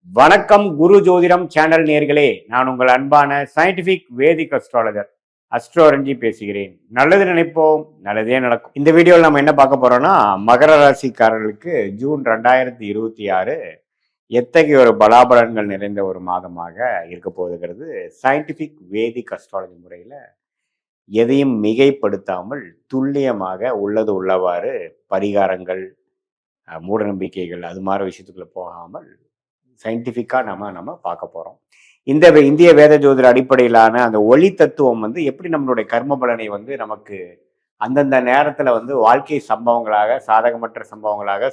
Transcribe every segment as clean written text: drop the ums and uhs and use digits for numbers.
வணக்கம் குரு ஜோதிடம் சேனல் நேர்களே, நான் உங்கள் அன்பான சயின்டிபிக் வேதிக் அஸ்ட்ராலஜர் அஸ்ட்ரோரஞ்சி பேசுகிறேன். நல்லது நினைப்போம், நல்லதே நடக்கும். இந்த வீடியோவில் நம்ம என்ன பார்க்க போறோம்னா, மகர ராசிக்காரர்களுக்கு ஜூன் 2026 எத்தகைய ஒரு பலாபலன்கள் நிறைந்த ஒரு மாதமாக இருக்க போகுதுங்கிறது சயின்டிபிக் வேதிக் அஸ்ட்ராலஜி முறையில் எதையும் மிகைப்படுத்தாமல் துல்லியமாக உள்ளது உள்ளவாறு பரிகாரங்கள், மூட நம்பிக்கைகள் அது மாதிரி விஷயத்துக்குள்ள போகாமல் சயின்டிஃபிக்காக நம்ம பார்க்க போகிறோம். இந்த இந்திய வேத ஜோதிட அடிப்படையிலான அந்த ஒளி தத்துவம் எப்படி நம்மளுடைய கர்ம பலனை நமக்கு அந்தந்த நேரத்தில் வாழ்க்கை சம்பவங்களாக, சாதகமற்ற சம்பவங்களாக,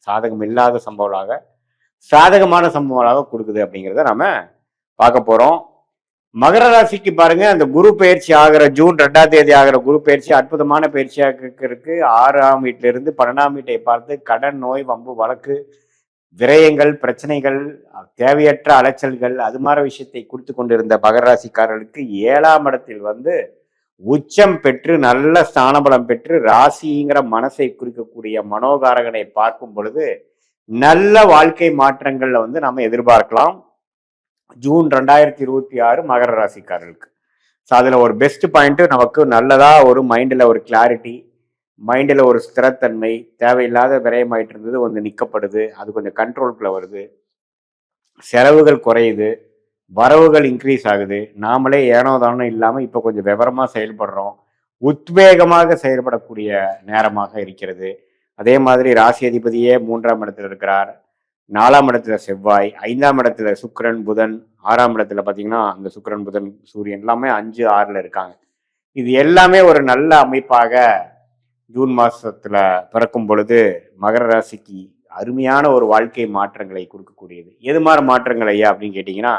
சாதகம் இல்லாத சம்பவங்களாக, சாதகமான சம்பவங்களாக கொடுக்குது அப்படிங்கிறத நம்ம பார்க்க போகிறோம். மகர ராசிக்கு பாருங்க, அந்த குரு பயிற்சி ஆகிற ஜூன் 2ஆம் தேதி ஆகிற குரு பயிற்சி அற்புதமான பயிற்சியாக இருக்கு. 6ஆம் வீட்டிலிருந்து 12ஆம் வீட்டை பார்த்து கடன், நோய், வம்பு, வழக்கு, விரயங்கள், பிரச்சனைகள், தேவையற்ற அலைச்சல்கள் அது மாதிரி விஷயத்தை கொடுத்து கொண்டிருந்த மகர ராசிக்காரர்களுக்கு 7ஆம் இடத்தில் உச்சம் பெற்று நல்ல ஸ்தானபலம் பெற்று ராசிங்கிற மனசை குறிக்கக்கூடிய மனோகாரகனை பார்க்கும் பொழுது நல்ல வாழ்க்கை மாற்றங்கள்ல நம்ம எதிர்பார்க்கலாம். ஜூன் 2026 மகர ராசிக்காரர்களுக்கு அதுல ஒரு பெஸ்ட் பாயிண்ட், நமக்கு நல்லதா ஒரு மைண்ட்ல ஒரு கிளாரிட்டி, மைண்டில் ஒரு ஸ்திரத்தன்மை, தேவையில்லாத விரயமாயிட்டு இருந்தது நிற்கப்படுது, அது கொஞ்சம் கண்ட்ரோலுக்குள்ள வருது, செலவுகள் குறையுது, வரவுகள் இன்க்ரீஸ் ஆகுது, நாமளே ஏனோதானோ இல்லாமல் இப்போ கொஞ்சம் விவரமாக செயல்படுறோம், உத்வேகமாக செயல்படக்கூடிய நேரமாக இருக்கிறது. அதே மாதிரி ராசி அதிபதியே 3ஆம் இடத்துல இருக்கிறார், 4ஆம் இடத்துல செவ்வாய், 5ஆம் இடத்துல சுக்கிரன், புதன், 6ஆம் இடத்துல பார்த்தீங்கன்னா அந்த சுக்கிரன், புதன், சூரியன் எல்லாமே 5, 6ல் இருக்காங்க. இது எல்லாமே ஒரு நல்ல அமைப்பாக ஜூன் மாசத்துல பிறக்கும் பொழுது மகர ராசிக்கு அருமையான ஒரு வாழ்க்கை மாற்றங்களை கொடுக்கக்கூடியது. எது மாதிரி மாற்றங்கள் ஐயா அப்படின்னு கேட்டிங்கன்னா,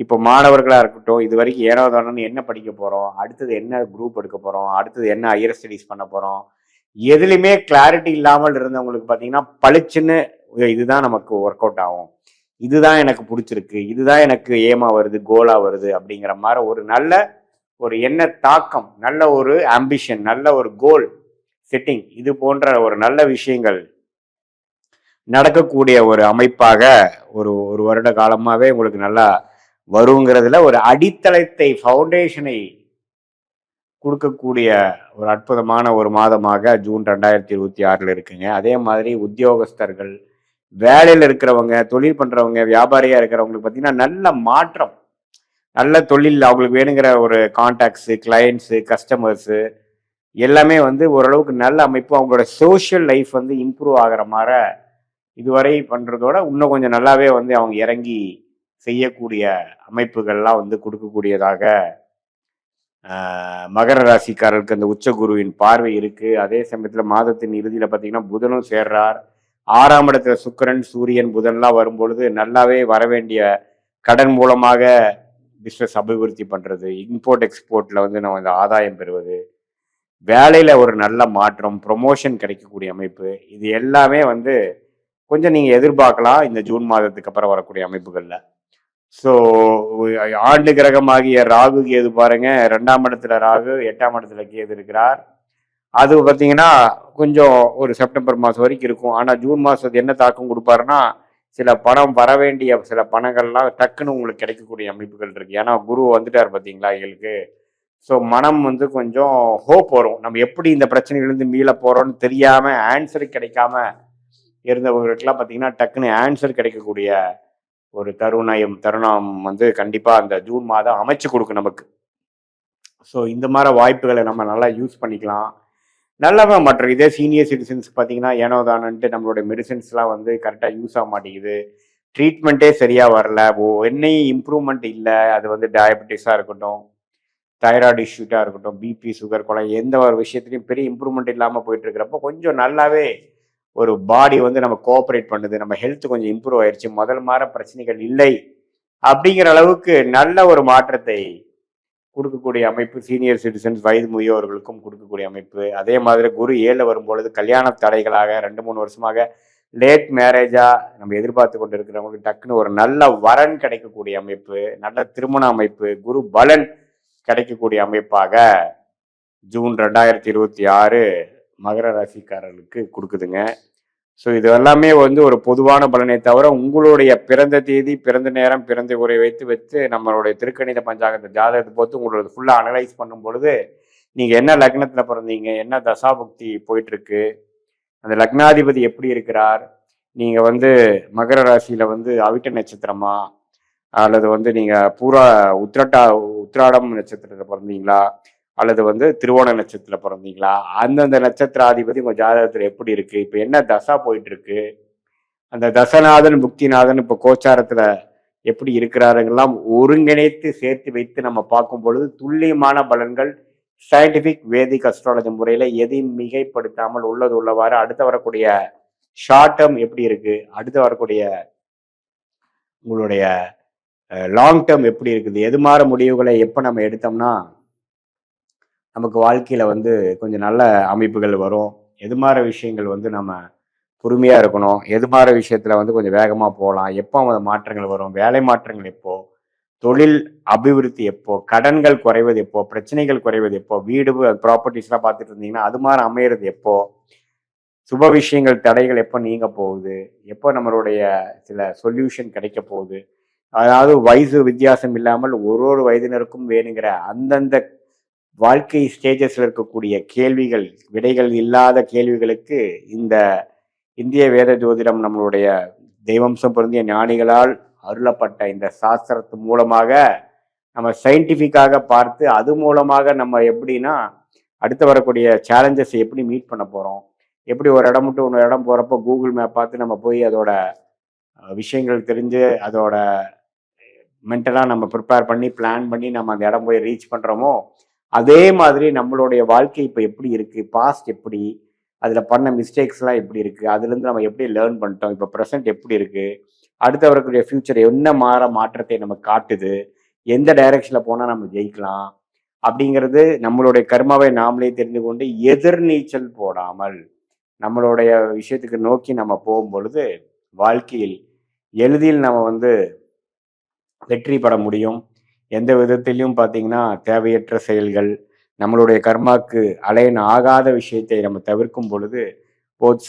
இப்போ மாணவர்களாக இருக்கட்டும், இது வரைக்கும் ஏனோதானோன்னு என்ன படிக்க போகிறோம், அடுத்தது என்ன குரூப் எடுக்க போகிறோம், அடுத்தது என்ன ஹையர் ஸ்டடீஸ் பண்ண போகிறோம், எதுலையுமே கிளாரிட்டி இல்லாமல் இருந்தவங்களுக்கு பார்த்தீங்கன்னா பளிச்சுன்னு இதுதான் நமக்கு ஒர்க் அவுட் ஆகும், இதுதான் எனக்கு பிடிச்சிருக்கு, இதுதான் எனக்கு ஏமா வருது, கோலா வருது அப்படிங்கிற மாதிரி ஒரு எண்ண தாக்கம், நல்ல ஒரு ஆம்பிஷன், நல்ல ஒரு கோல் செட்டிங், இது போன்ற ஒரு நல்ல விஷயங்கள் நடக்கக்கூடிய ஒரு அமைப்பாக ஒரு வருட காலமாகவே உங்களுக்கு நல்லா வருங்கிறதுல ஒரு அடித்தளத்தை, ஃபவுண்டேஷனை கொடுக்கக்கூடிய ஒரு அற்புதமான ஒரு மாதமாக ஜூன் 2026 இருக்குங்க. அதே மாதிரி உத்தியோகஸ்தர்கள், வேலையில் இருக்கிறவங்க, தொழில் பண்றவங்க, வியாபாரியா இருக்கிறவங்களுக்கு பார்த்தீங்கன்னா நல்ல மாற்றம், நல்ல தொழில், அவங்களுக்கு வேணுங்கிற ஒரு கான்டாக்ட்ஸு, கிளையண்ட்ஸு, கஸ்டமர்ஸு எல்லாமே ஓரளவுக்கு நல்ல அமைப்பு, அவங்களோட சோஷியல் லைஃப் இம்ப்ரூவ் ஆகிற மாதிரி இதுவரை பண்ணுறதோட இன்னும் கொஞ்சம் நல்லாவே அவங்க இறங்கி செய்யக்கூடிய அமைப்புகள்லாம் கொடுக்கக்கூடியதாக மகர ராசிக்காரர்களுக்கு அந்த உச்சகுருவின் பார்வை இருக்கு. அதே சமயத்தில் மாதத்தின் இறுதியில் பார்த்தீங்கன்னா புதனும் சேர்றார். 6ஆம் இடத்துல சுக்கிரன், சூரியன், புதன்லாம் வரும்பொழுது நல்லாவே வரவேண்டிய கடன் மூலமாக பிஸ்னஸ் அபிவிருத்தி பண்ணுறது, இம்போர்ட் எக்ஸ்போர்ட்டில் நம்ம ஆதாயம் பெறுவது, வேலையில் ஒரு நல்ல மாற்றம், ப்ரொமோஷன் கிடைக்கக்கூடிய அமைப்பு, இது எல்லாமே கொஞ்சம் நீங்கள் எதிர்பார்க்கலாம் இந்த ஜூன் மாதத்துக்கு அப்புறம் வரக்கூடிய அமைப்புகளில். ஸோ ஆண்டு கிரகமாகிய ராகு கேது பாருங்க, 2ஆம் இடத்துல ராகு, 8ஆம் இடத்துல கேது இருக்கிறார். அது பார்த்தீங்கன்னா கொஞ்சம் ஒரு செப்டம்பர் மாதம் வரைக்கும் இருக்கும். ஆனால் ஜூன் மாதத்துக்கு என்ன தாக்கம் கொடுப்பாருன்னா, சில பணம் வர வேண்டிய சில பணங்கள்லாம் டக்குன்னு உங்களுக்கு கிடைக்கக்கூடிய அமைப்புகள் இருக்கு. ஏன்னா குரு வந்துட்டார் பார்த்தீங்களா எங்களுக்கு. ஸோ மனம் கொஞ்சம் ஹோப் வரும், நம்ம எப்படி இந்த பிரச்சனைகள்லேருந்து மீள போகிறோன்னு தெரியாமல் ஆன்சர் கிடைக்காம இருந்தவங்களுக்கெல்லாம் பார்த்தீங்கன்னா டக்குன்னு ஆன்சர் கிடைக்கக்கூடிய ஒரு தருணம் கண்டிப்பாக அந்த ஜூன் மாதம் அமைச்சு கொடுக்கும் நமக்கு. ஸோ இந்த மாதிரி வாய்ப்புகளை நம்ம நல்லா யூஸ் பண்ணிக்கலாம். நல்லவ மற்ற இதே சீனியர் சிட்டிசன்ஸ் பார்த்தீங்கன்னா ஏனோதானன்ட்டு நம்மளுடைய மெடிசன்ஸ்லாம் கரெக்டாக யூஸ் ஆக மாட்டேங்குது, ட்ரீட்மெண்ட்டே சரியாக வரல, என்னையும் இம்ப்ரூவ்மெண்ட் இல்லை, அது டயபெட்டிஸாக இருக்கட்டும், தைராய்டு இஷ்யூட்டாக இருக்கட்டும், பிபி, சுகர், கொலை, எந்த ஒரு விஷயத்துலையும் பெரிய இம்ப்ரூவ்மெண்ட் இல்லாமல் போயிட்டு இருக்கிறப்போ கொஞ்சம் நல்லாவே ஒரு பாடி நம்ம கோஆப்ரேட் பண்ணுது, நம்ம ஹெல்த் கொஞ்சம் இம்ப்ரூவ் ஆயிடுச்சு, முதல் மாதிரி பிரச்சனைகள் இல்லை அப்படிங்கிற அளவுக்கு நல்ல ஒரு மாற்றத்தை கொடுக்கக்கூடிய அமைப்பு சீனியர் சிட்டிசன்ஸ், வயது முதியோர்களுக்கும் கொடுக்கக்கூடிய அமைப்பு. அதே மாதிரி குரு 7 வரும்பொழுது கல்யாண தடைகளாக 2-3 வருஷமாக லேட் மேரேஜா நம்ம எதிர்பார்த்து கொண்டு இருக்கிறவங்களுக்கு டக்குன்னு ஒரு நல்ல வரன் கிடைக்கக்கூடிய அமைப்பு, நல்ல திருமண அமைப்பு, குரு பலன் கிடைக்கக்கூடிய அமைப்பாக ஜூன் 2026 மகர ராசிக்காரர்களுக்கு கொடுக்குதுங்க. ஸோ இது எல்லாமே வந்து ஒரு பொதுவான பலனை தவிர உங்களுடைய பிறந்த தேதி, பிறந்த நேரம், பிறந்த உரை வைத்து நம்மளுடைய திருக்கணித பஞ்சாங்கத்தை ஜாதகத்தை பொறுத்து உங்களோட ஃபுல்லாக அனலைஸ் பண்ணும் பொழுது நீங்கள் என்ன லக்னத்தில் பிறந்தீங்க, என்ன தசாபுக்தி போயிட்டுருக்கு, அந்த லக்னாதிபதி எப்படி இருக்கிறார், நீங்கள் வந்து மகர ராசியில் வந்து அவிட்ட நட்சத்திரமா அல்லது வந்து நீங்கள் பூரா உத்திராடம் நட்சத்திரத்தில் பிறந்தீங்களா அல்லது வந்து திருவோண நட்சத்திரத்தில் பிறந்தீங்களா, அந்தந்த நட்சத்திராதிபதி உங்கள் ஜாதகத்தில் எப்படி இருக்குது, இப்போ என்ன தசா போயிட்டுருக்கு, அந்த தசநாதன் புக்திநாதன் இப்போ கோச்சாரத்தில் எப்படி இருக்கிறாருங்கெல்லாம் ஒருங்கிணைத்து சேர்த்து வைத்து நம்ம பார்க்கும் பொழுது துல்லியமான பலன்கள் சயின்டிஃபிக் வேதிக் அஸ்ட்ராலஜி முறையில் எதையும் மிகைப்படுத்தாமல் உள்ளது உள்ளவாறு அடுத்து வரக்கூடிய ஷார்ட் டேர்ம் எப்படி இருக்குது, அடுத்து வரக்கூடிய உங்களுடைய லாங் டேர்ம் எப்படி இருக்குது, எது மாதிரி முடிவுகளை எப்போ நம்ம எடுத்தோம்னா நமக்கு வாழ்க்கையில் வந்து கொஞ்சம் நல்ல அமைப்புகள் வரும், எது மாதிரி விஷயங்கள் வந்து நம்ம பொறுமையாக இருக்கணும், எது மாதிரி விஷயத்தில் வந்து கொஞ்சம் வேகமாக போகலாம், எப்போ அந்த மாற்றங்கள் வரும், வேலை மாற்றங்கள் எப்போ, தொழில் அபிவிருத்தி எப்போ, கடன்கள் குறைவது எப்போ, பிரச்சனைகள் குறைவது எப்போ, வீடு ப்ராப்பர்ட்டிஸ்லாம் பார்த்துட்டு இருந்தீங்கன்னா அது மாதிரி அமையிறது எப்போ, சுப விஷயங்கள் தடைகள் எப்போ நீங்க போகுது, எப்போ நம்மளுடைய சில சொல்யூஷன் கிடைக்க போகுது, அதாவது வயசு வித்தியாசம் இல்லாமல் ஒரு வயதினருக்கும் வேணுங்கிற அந்தந்த வாழ்க்கை ஸ்டேஜஸ்ல இருக்கக்கூடிய கேள்விகள், விடைகள் இல்லாத கேள்விகளுக்கு இந்த இந்திய வேத ஜோதிடம் நம்மளுடைய தெய்வம்சம் பொருந்திய ஞானிகளால் அருளப்பட்ட இந்த சாஸ்திரத்து மூலமாக நம்ம சயின்டிஃபிக்காக பார்த்து அது மூலமாக நம்ம எப்படின்னா அடுத்து வரக்கூடிய சேலஞ்சஸ் எப்படி மீட் பண்ண போகிறோம், எப்படி ஒரு இடம் விட்டு இன்னொரு இடம் போகிறப்போ கூகுள் மேப் பார்த்து நம்ம போய் அதோட விஷயங்கள் தெரிஞ்சு அதோட மென்டலாக நம்ம ப்ரிப்பேர் பண்ணி பிளான் பண்ணி நம்ம அந்த இடம் போய் ரீச் பண்ணுறோமோ அதே மாதிரி நம்மளுடைய வாழ்க்கை இப்போ எப்படி இருக்குது, பாஸ்ட் எப்படி, அதில் பண்ண மிஸ்டேக்ஸ்லாம் எப்படி இருக்குது, அதுலேருந்து நம்ம எப்படி லேர்ன் பண்ணிட்டோம், இப்போ ப்ரெசென்ட் எப்படி இருக்குது, அடுத்து வரக்கூடிய ஃப்யூச்சர் என்ன மாற்றத்தை நம்ம காட்டுது, எந்த டைரக்ஷனில் போனால் நம்ம ஜெயிக்கலாம் அப்படிங்கிறது நம்மளுடைய கர்மாவை நாமளே தெரிந்து கொண்டு எதிர்நீச்சல் போடாமல் நம்மளுடைய விஷயத்துக்கு நோக்கி நம்ம போகும் பொழுது வாழ்க்கையில் எளிதில் நம்ம வந்து வெற்றி பெற முடியும். எந்த விதத்திலையும் பார்த்தீங்கன்னா தேவையற்ற செயல்கள், நம்மளுடைய கர்மாக்கு அலைன் ஆகாத விஷயத்தை நம்ம தவிர்க்கும் பொழுது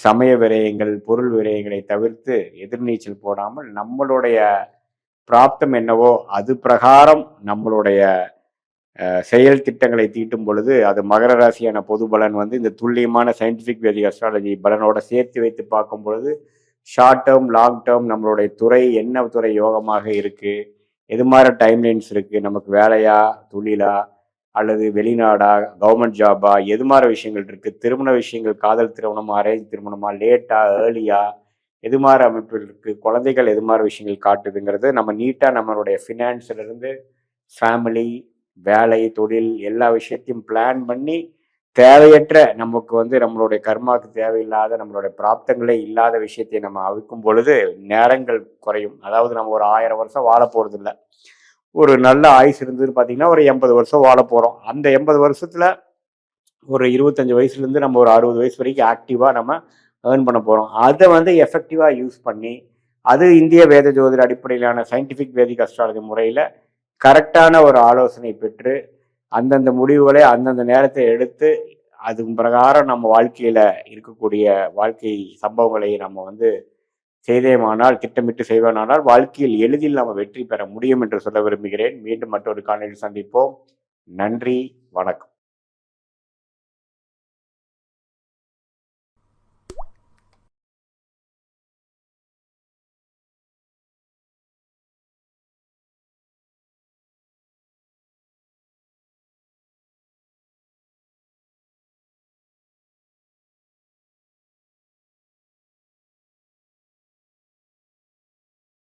சமய விரயங்கள், பொருள் விரயங்களை தவிர்த்து எதிர்நீச்சல் போடாமல் நம்மளுடைய பிராப்தம் என்னவோ அது பிரகாரம் நம்மளுடைய செயல் திட்டங்களை தீட்டும் பொழுது அது மகர ராசியான பொது பலன் வந்து இந்த துல்லியமான சயின்டிஃபிக் வேதிக் அஸ்ட்ராலஜி பலனோட சேர்த்து வைத்து பார்க்கும் பொழுது ஷார்ட் டேர்ம், லாங் டேர்ம் நம்மளுடைய துறை என்ன துறை யோகமாக இருக்குது, எது மாதிரி டைம்லைன்ஸ் இருக்குது, நமக்கு வேலையா, தொழிலா, அல்லது வெளிநாடா, கவர்மெண்ட் ஜாபா, எது மாதிரி விஷயங்கள் இருக்குது, திருமண விஷயங்கள், காதல் திருமணமா, அரேஞ்ச் திருமணமா, லேட்டா, ஏர்லியா, எது மாதிரி அமைப்புகள் இருக்குது, குழந்தைகள் எது மாதிரி விஷயங்கள் காட்டுதுங்கிறது நம்ம நீட்டாக நம்மளுடைய ஃபினான்ஸ்லேருந்து ஃபேமிலி, வேலை, தொழில் எல்லா விஷயத்தையும் பிளான் பண்ணி தேவையற்ற நமக்கு வந்து நம்மளுடைய கர்மாவுக்கு தேவையில்லாத நம்மளுடைய பிராப்தங்களே இல்லாத விஷயத்தை நம்ம அவிக்கும் பொழுது நேரங்கள் குறையும். அதாவது நம்ம ஒரு 1000 வருஷம் வாழ போகிறது இல்லை, ஒரு நல்ல ஆயுசு இருந்ததுன்னு பார்த்தீங்கன்னா ஒரு 80 வருஷம் வாழ போகிறோம். அந்த 80 வருஷத்தில் ஒரு 25 வயசுலேருந்து நம்ம ஒரு 60 வயசு வரைக்கும் ஆக்டிவாக நம்ம ஏர்ன் பண்ண போகிறோம். அதை வந்து எஃபெக்டிவாக யூஸ் பண்ணி அது இந்திய வேத ஜோதிட அடிப்படையிலான சயின்டிஃபிக் வேதிக் அஸ்ட்ராலஜி முறையில் கரெக்டான ஒரு ஆலோசனை பெற்று அந்தந்த முடிவுகளை அந்தந்த நேரத்தை எடுத்து அது பிரகாரம் நம்ம வாழ்க்கையில் இருக்கக்கூடிய வாழ்க்கை சம்பவங்களை நம்ம வந்து செய்தேமானால், திட்டமிட்டு செய்வானால் வாழ்க்கையில் எளிதில் நம்ம வெற்றி பெற முடியும் என்று சொல்ல விரும்புகிறேன். மீண்டும் மற்றொரு காணொளியில் சந்திப்போம். நன்றி, வணக்கம்.